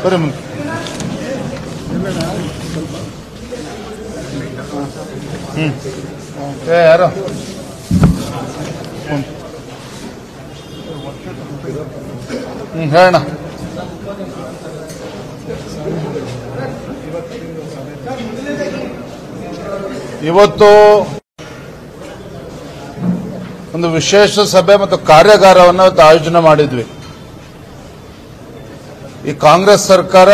ಬರ್ರಿ ಮುಂದೆ. ಯಾರು ಹೇಳೋಣ. ಇವತ್ತು ಒಂದು ವಿಶೇಷ ಸಭೆ ಮತ್ತು ಕಾರ್ಯಾಗಾರವನ್ನು ಆಯೋಜನೆ ಮಾಡಿದ್ವಿ. ಈ ಕಾಂಗ್ರೆಸ್ ಸರ್ಕಾರ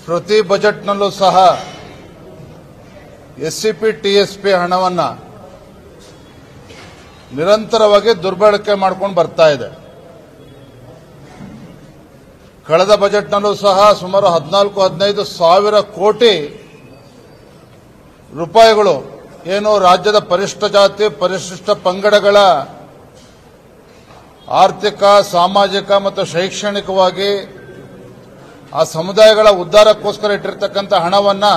ಪ್ರತಿ ಬಜೆಟ್ನಲ್ಲೂ ಸಹ ಎಸ್ಸಿಪಿ ಟಿಎಸ್ಪಿ ಹಣವನ್ನು ನಿರಂತರವಾಗಿ ದುರ್ಬಳಕೆ ಮಾಡ್ಕೊಂಡು ಬರ್ತಾ ಇದೆ. ಕಳೆದ ಬಜೆಟ್ನಲ್ಲೂ ಸಹ ಸುಮಾರು 14-15 ಸಾವಿರ ಕೋಟಿ ರೂಪಾಯಿಗಳು ಏನು ರಾಜ್ಯದ ಪರಿಶಿಷ್ಟ ಜಾತಿ ಪರಿಶಿಷ್ಟ ಪಂಗಡಗಳ ಆರ್ಥಿಕ ಸಾಮಾಜಿಕ ಮತ್ತು ಶೈಕ್ಷಣಿಕವಾಗಿ ಆ ಸಮುದಾಯಗಳ ಉದ್ಧಾರಕ್ಕೋಸ್ಕರ ಇಟ್ಟಿರ್ತಕ್ಕಂಥ ಹಣವನ್ನು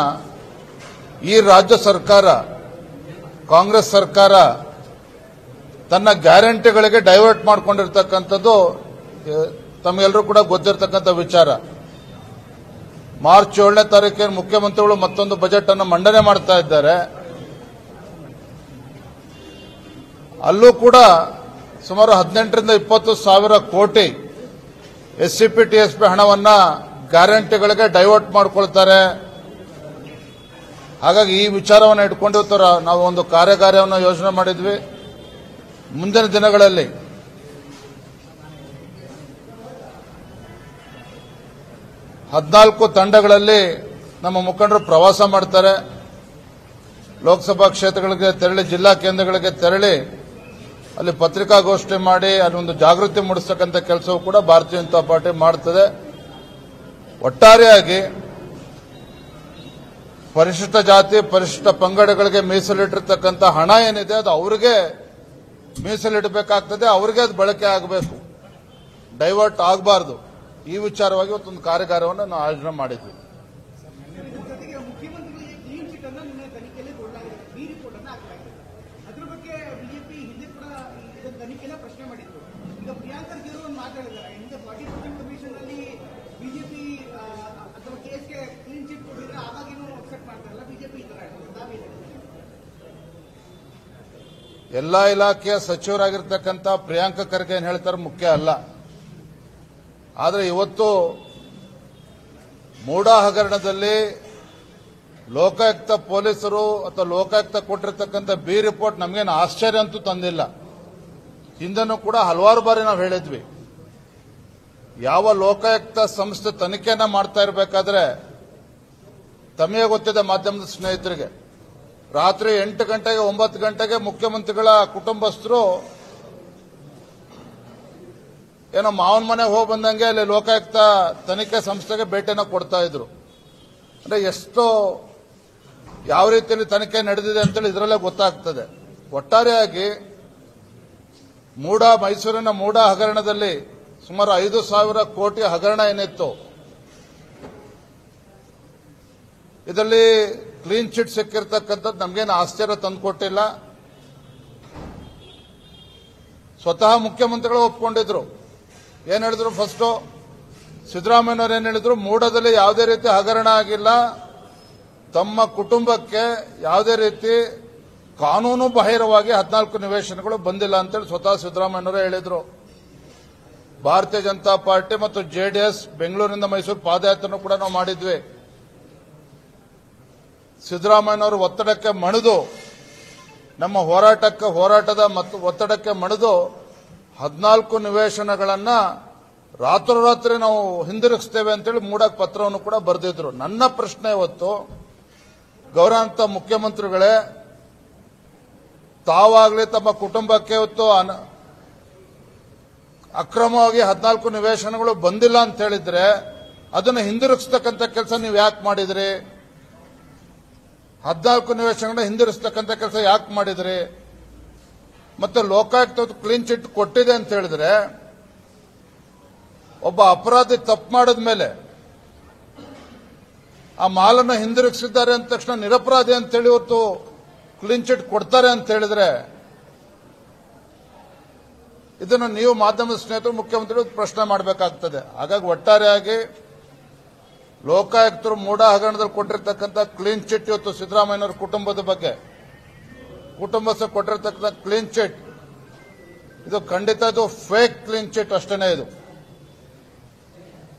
ಈ ರಾಜ್ಯ ಸರ್ಕಾರ ಕಾಂಗ್ರೆಸ್ ಸರ್ಕಾರ ತನ್ನ ಗ್ಯಾರಂಟಿಗಳಿಗೆ ಡೈವರ್ಟ್ ಮಾಡಿಕೊಂಡಿರ್ತಕ್ಕಂಥದ್ದು ತಮಗೆಲ್ಲರೂ ಕೂಡ ಗೊತ್ತಿರತಕ್ಕಂಥ ವಿಚಾರ. ಮಾರ್ಚ್ 7ನೇ ತಾರೀಕಿನ ಮುಖ್ಯಮಂತ್ರಿಗಳು ಮತ್ತೊಂದು ಬಜೆಟ್ ಅನ್ನು ಮಂಡನೆ ಮಾಡ್ತಾ ಇದ್ದಾರೆ. ಅಲ್ಲೂ ಕೂಡ ಸುಮಾರು 18-20 ಸಾವಿರ ಕೋಟಿ ಎಸ್ಸಿಪಿ ಟಿಎಸ್ಪಿ ಹಣವನ್ನು ಗ್ಯಾರಂಟಿಗಳಿಗೆ ಡೈವರ್ಟ್ ಮಾಡಿಕೊಳ್ತಾರೆ. ಹಾಗಾಗಿ ಈ ವಿಚಾರವನ್ನು ಇಟ್ಕೊಂಡು ನಾವು ಒಂದು ಕಾರ್ಯಾಗಾರವನ್ನು ಯೋಜನೆ ಮಾಡಿದ್ವಿ. ಮುಂದಿನ ದಿನಗಳಲ್ಲಿ ಹದಿನಾಲ್ಕು ತಂಡಗಳಲ್ಲಿ ನಮ್ಮ ಮುಖಂಡರು ಪ್ರವಾಸ ಮಾಡ್ತಾರೆ. ಲೋಕಸಭಾ ಕ್ಷೇತ್ರಗಳಿಗೆ ತೆರಳಿ ಜಿಲ್ಲಾ ಕೇಂದ್ರಗಳಿಗೆ ತೆರಳಿ ಅಲ್ಲಿ ಪತ್ರಿಕಾಗೋಷ್ಠಿ ಮಾಡಿ ಅಲ್ಲೊಂದು ಜಾಗೃತಿ ಮೂಡಿಸತಕ್ಕಂಥ ಕೆಲಸವೂ ಕೂಡ ಭಾರತೀಯ ಜನತಾ ಪಾರ್ಟಿ ಮಾಡ್ತದೆ. ಒಟ್ಟಾರೆಯಾಗಿ ಪರಿಶಿಷ್ಟ ಜಾತಿ ಪರಿಶಿಷ್ಟ ಪಂಗಡಗಳಿಗೆ ಮೀಸಲಿಟ್ಟಿರ್ತಕ್ಕಂಥ ಹಣ ಏನಿದೆ ಅದು ಅವರಿಗೆ ಮೀಸಲಿಡಬೇಕಾಗ್ತದೆ, ಅವರಿಗೆ ಅದು ಬಳಕೆ ಆಗಬೇಕು, ಡೈವರ್ಟ್ ಆಗಬಾರ್ದು. ಈ ವಿಚಾರವಾಗಿ ಇವತ್ತೊಂದು ಕಾರ್ಯಾಗಾರವನ್ನು ನಾವು ಆಯೋಜನೆ ಮಾಡಿದ್ವಿ. ಎಲ್ಲ ಇಲಾಖೆಯ ಸಚಿವರಾಗಿರ್ತಕ್ಕಂಥ ಪ್ರಿಯಾಂಕ ಖರ್ಗೆ ಏನು ಹೇಳ್ತಾರೆ ಮುಖ್ಯ ಅಲ್ಲ. ಆದರೆ ಇವತ್ತು ಮೂಡಾ ಹಗರಣದಲ್ಲಿ ಲೋಕಾಯುಕ್ತ ಪೊಲೀಸರು ಅಥವಾ ಲೋಕಾಯುಕ್ತ ಕೊಟ್ಟಿರ್ತಕ್ಕಂಥ ಬಿ ರಿಪೋರ್ಟ್ ನಮಗೇನು ಆಶ್ಚರ್ಯ ಅಂತೂ ತಂದಿಲ್ಲ. ಹಿಂದನೂ ಕೂಡ ಹಲವಾರು ಬಾರಿ ನಾವು ಹೇಳಿದ್ವಿ, ಯಾವ ಲೋಕಾಯುಕ್ತ ಸಂಸ್ಥೆ ತನಿಖೆಯನ್ನ ಮಾಡ್ತಾ ಇರಬೇಕಾದ್ರೆ ತಮಗೆ ಗೊತ್ತಿದೆ ಮಾಧ್ಯಮದ ಸ್ನೇಹಿತರಿಗೆ, ರಾತ್ರಿ 8 ಗಂಟೆಗೆ 9 ಗಂಟೆಗೆ ಮುಖ್ಯಮಂತ್ರಿಗಳ ಕುಟುಂಬಸ್ಥರು ಏನೋ ಮಾವನ ಮನೆಗೆ ಹೋಗಿ ಬಂದಂಗೆ ಅಲ್ಲಿ ಲೋಕಾಯುಕ್ತ ತನಿಖೆ ಸಂಸ್ಥೆಗೆ ಭೇಟಿಯನ್ನು ಕೊಡ್ತಾ ಇದ್ರು. ಅಂದ್ರೆ ಎಷ್ಟು ಯಾವ ರೀತಿಯಲ್ಲಿ ತನಿಖೆ ನಡೆದಿದೆ ಅಂತೇಳಿ ಇದರಲ್ಲೇ ಗೊತ್ತಾಗ್ತದೆ. ಒಟ್ಟಾರೆಯಾಗಿ ಮೈಸೂರಿನ ಮೂಡಾ ಹಗರಣದಲ್ಲಿ ಸುಮಾರು 5,000 ಕೋಟಿ ಹಗರಣ ಏನಿತ್ತು, ಇದರಲ್ಲಿ ಕ್ಲೀನ್ ಚಿಟ್ ಸಿಕ್ಕಿರ್ತಕ್ಕಂಥದ್ದು ನಮಗೇನು ಆಶ್ಚರ್ಯ ತಂದುಕೊಟ್ಟಿಲ್ಲ. ಸ್ವತಃ ಮುಖ್ಯಮಂತ್ರಿಗಳು ಒಪ್ಕೊಂಡಿದ್ರು. ಏನ್ ಹೇಳಿದ್ರು, ಫಸ್ಟ್ ಸಿದ್ದರಾಮಯ್ಯನವರು ಏನ್ ಹೇಳಿದ್ರು, ಮೂಡಾದಲ್ಲಿ ಯಾವುದೇ ರೀತಿ ಹಗರಣ ಆಗಿಲ್ಲ, ತಮ್ಮ ಕುಟುಂಬಕ್ಕೆ ಯಾವುದೇ ರೀತಿ ಕಾನೂನು ಬಾಹಿರವಾಗಿ 14 ನಿವೇಶನಗಳು ಬಂದಿಲ್ಲ ಅಂತೇಳಿ ಸ್ವತಃ ಸಿದ್ದರಾಮಯ್ಯನವರೇ ಹೇಳಿದ್ರು. ಭಾರತೀಯ ಜನತಾ ಪಾರ್ಟಿ ಮತ್ತು ಜೆಡಿಎಸ್ ಬೆಂಗಳೂರಿನಿಂದ ಮೈಸೂರು ಪಾದಯಾತ್ರೆನೂ ಕೂಡ ನಾವು ಮಾಡಿದ್ವಿ. ಸಿದ್ದರಾಮಯ್ಯನವರು ಒತ್ತಡಕ್ಕೆ ಮಣಿದು ನಮ್ಮ ಹೋರಾಟದ ಮತ್ತು ಒತ್ತಡಕ್ಕೆ ಮಣಿದು 14 ನಿವೇಶನಗಳನ್ನ ರಾತ್ರೋರಾತ್ರಿ ನಾವು ಹಿಂದಿರುಗಿಸ್ತೇವೆ ಅಂತೇಳಿ ಮೂಡಾಕ್ ಪತ್ರವನ್ನು ಕೂಡ ಬರೆದಿದ್ರು. ನನ್ನ ಪ್ರಶ್ನೆ ಇವತ್ತು, ಗೌರವಾನ್ವಿತ ಮುಖ್ಯಮಂತ್ರಿಗಳೇ, ತಾವಾಗಲಿ ತಮ್ಮ ಕುಟುಂಬಕ್ಕೆ ಇವತ್ತು ಅಕ್ರಮವಾಗಿ 14 ನಿವೇಶನಗಳು ಬಂದಿಲ್ಲ ಅಂತ ಹೇಳಿದ್ರೆ ಅದನ್ನು ಹಿಂದಿರುಗಿಸ್ತಕ್ಕಂಥ ಕೆಲಸ ನೀವು ಯಾಕೆ ಮಾಡಿದ್ರಿ? 14 ನಿವೇಶನಗಳನ್ನ ಹಿಂದಿರುಗಿಸ್ತಕ್ಕಂಥ ಕೆಲಸ ಯಾಕೆ ಮಾಡಿದ್ರಿ? ಮತ್ತೆ ಲೋಕಾಯುಕ್ತ ಕ್ಲೀನ್ ಚಿಟ್ ಕೊಟ್ಟಿದೆ ಅಂತ ಹೇಳಿದ್ರೆ ಒಬ್ಬ ಅಪರಾಧಿ ತಪ್ಪು ಮಾಡಿದ ಮೇಲೆ ಆ ಮಾಲನ್ನು ಹಿಂದಿರುಗಿಸಿದ್ದಾರೆ ಅಂದ ತಕ್ಷಣ ನಿರಪರಾಧಿ ಅಂತೇಳಿ ಇವತ್ತು ಕ್ಲೀನ್ ಚಿಟ್ ಕೊಡ್ತಾರೆ ಅಂತ ಹೇಳಿದ್ರೆ ಇದನ್ನು ನೀವು ಮಾಧ್ಯಮದ ಸ್ನೇಹಿತರು ಮುಖ್ಯಮಂತ್ರಿಗಳು ಪ್ರಶ್ನೆ ಮಾಡಬೇಕಾಗ್ತದೆ. ಹಾಗಾಗಿ ಒಟ್ಟಾರೆಯಾಗಿ ಲೋಕಾಯುಕ್ತರು ಮೂಡ ಹಗರಣದಲ್ಲಿ ಕೊಟ್ಟಿರ್ತಕ್ಕಂಥ ಕ್ಲೀನ್ ಚಿಟ್ ಇವತ್ತು ಸಿದ್ದರಾಮಯ್ಯನವರ ಕುಟುಂಬದ ಬಗ್ಗೆ ಕೊಟ್ಟಿರ್ತಕ್ಕಂಥ ಕ್ಲೀನ್ ಚಿಟ್ ಇದು ಖಂಡಿತ ಇದು ಫೇಕ್ ಕ್ಲೀನ್ ಚಿಟ್ ಅಷ್ಟೇನೆ. ಇದು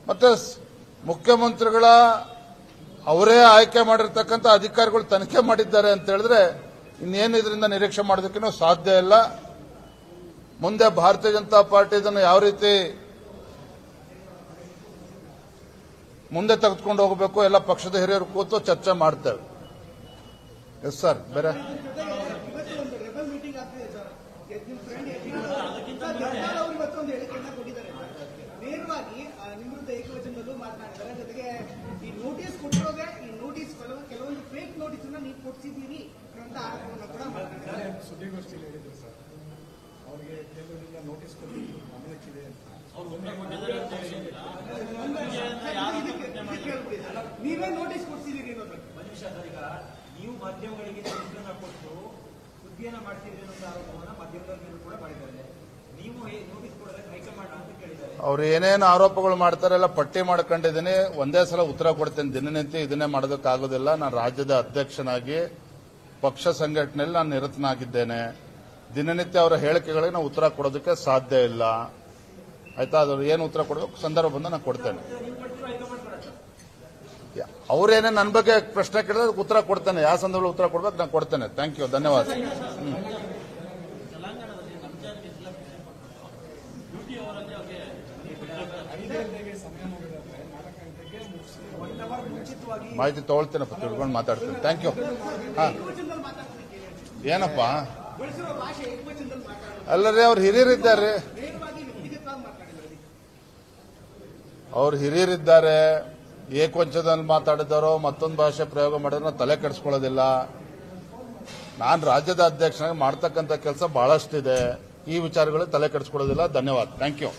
ಮತ್ತೆ ಮುಖ್ಯಮಂತ್ರಿಗಳ ಅವರೇ ಆಯ್ಕೆ ಮಾಡಿರ್ತಕ್ಕಂಥ ಅಧಿಕಾರಿಗಳು ತನಿಖೆ ಮಾಡಿದ್ದಾರೆ ಅಂತ ಹೇಳಿದ್ರೆ ಇನ್ನೇನು ಇದರಿಂದ ನಿರೀಕ್ಷೆ ಮಾಡೋದಕ್ಕೂ ಸಾಧ್ಯ ಇಲ್ಲ. ಮುಂದೆ ಭಾರತೀಯ ಜನತಾ ಪಾರ್ಟಿ ಇದನ್ನು ಯಾವ ರೀತಿ ಮುಂದೆ ತೆಗೆದುಕೊಂಡು ಹೋಗಬೇಕು ಎಲ್ಲ ಪಕ್ಷದ ಹಿರಿಯರು ಕೂತು ಚರ್ಚೆ ಮಾಡ್ತೇವೆ. ಎಸ್ ಸರ್, ಬೇರೆ ಸುದ್ದಿಗೋಷ್ಠಿಯಲ್ಲಿ ಹೇಳಿದ್ರು ಸರ್, ಅವರಿಗೆ ಕೇಂದ್ರದಿಂದ ನೋಟಿಸ್ ಕೊಟ್ಟಿದ್ದು ಗಮನಕ್ಕಿದೆ ಅಂತ. ನೀವೇ ನೋಟಿಸ್ ಕೊಡ್ತಿದ್ದೀರಿ. ನೀವು ಮಾಧ್ಯಮಗಳಿಗೆ ಕೊಟ್ಟು ಸುದ್ದಿಯನ್ನ ಮಾಡ್ತಿದ್ದೀರಿ ಅನ್ನೋ ಆರೋಪವನ್ನ ಮಾಧ್ಯಮದಲ್ಲಿ ಕೂಡ ಮಾಡಿದ್ದಾರೆ. ನೀವು ನೋಟಿಸ್ ಕೊಡೋದಕ್ಕೆ ಹೈಕಮಾಂಡ್ ಅಂತ ಕೇಳಿದ್ದಾರೆ. ಅವ್ರು ಏನೇನು ಆರೋಪಗಳು ಮಾಡ್ತಾರೆ ಎಲ್ಲ ಪಟ್ಟಿ ಮಾಡ್ಕೊಂಡಿದ್ದೀನಿ. ಒಂದೇ ಸಲ ಉತ್ತರ ಕೊಡ್ತೇನೆ. ದಿನನಿತ್ಯ ಇದನ್ನೇ ಮಾಡೋದಕ್ಕಾಗೋದಿಲ್ಲ. ನಾನು ರಾಜ್ಯದ ಅಧ್ಯಕ್ಷನಾಗಿ ಪಕ್ಷ ಸಂಘಟನೆಯಲ್ಲಿ ನಾನು ನಿರತನಾಗಿದ್ದೇನೆ. ದಿನನಿತ್ಯ ಅವರ ಹೇಳಿಕೆಗಳಿಗೆ ನಾವು ಉತ್ತರ ಕೊಡೋದಕ್ಕೆ ಸಾಧ್ಯ ಇಲ್ಲ. ಆಯ್ತಾ? ಅದ್ರ ಏನು ಉತ್ತರ ಕೊಡಬೇಕು ಸಂದರ್ಭ ಬಂದ ನಾನು ಕೊಡ್ತೇನೆ. ಅವರೇನೇ ನನ್ನ ಬಗ್ಗೆ ಪ್ರಶ್ನೆ ಕೇಳಿದ್ರೆ ಉತ್ತರ ಕೊಡ್ತೇನೆ. ಯಾವ ಸಂದರ್ಭದಲ್ಲಿ ಉತ್ತರ ಕೊಡ್ಬೇಕು ನಾನು ಕೊಡ್ತೇನೆ. ಥ್ಯಾಂಕ್ ಯು, ಧನ್ಯವಾದ. ಮಾಹಿತಿ ತಗೊಳ್ತೇನಪ್ಪ, ತಿಳ್ಕೊಂಡು ಮಾತಾಡ್ತೇನೆ. Thank you. ಏನಪ್ಪ ಅಲ್ಲರೇ ಅವ್ರು ಹಿರಿಯರಿದ್ದಾರೆ, ಏಕವಂಚದಲ್ಲಿ ಮಾತಾಡಿದಾರೋ ಮತ್ತೊಂದು ಭಾಷೆ ಪ್ರಯೋಗ ಮಾಡಿದ್ರೆ ತಲೆ ಕೆಡಿಸ್ಕೊಳ್ಳೋದಿಲ್ಲ. ನಾನು ರಾಜ್ಯದ ಅಧ್ಯಕ್ಷನಾಗಿ ಮಾಡ್ತಕ್ಕಂಥ ಕೆಲಸ ಬಹಳಷ್ಟಿದೆ. ಈ ವಿಚಾರಗಳು ತಲೆ ಕೆಡಿಸ್ಕೊಳ್ಳೋದಿಲ್ಲ. ಧನ್ಯವಾದ. Thank you.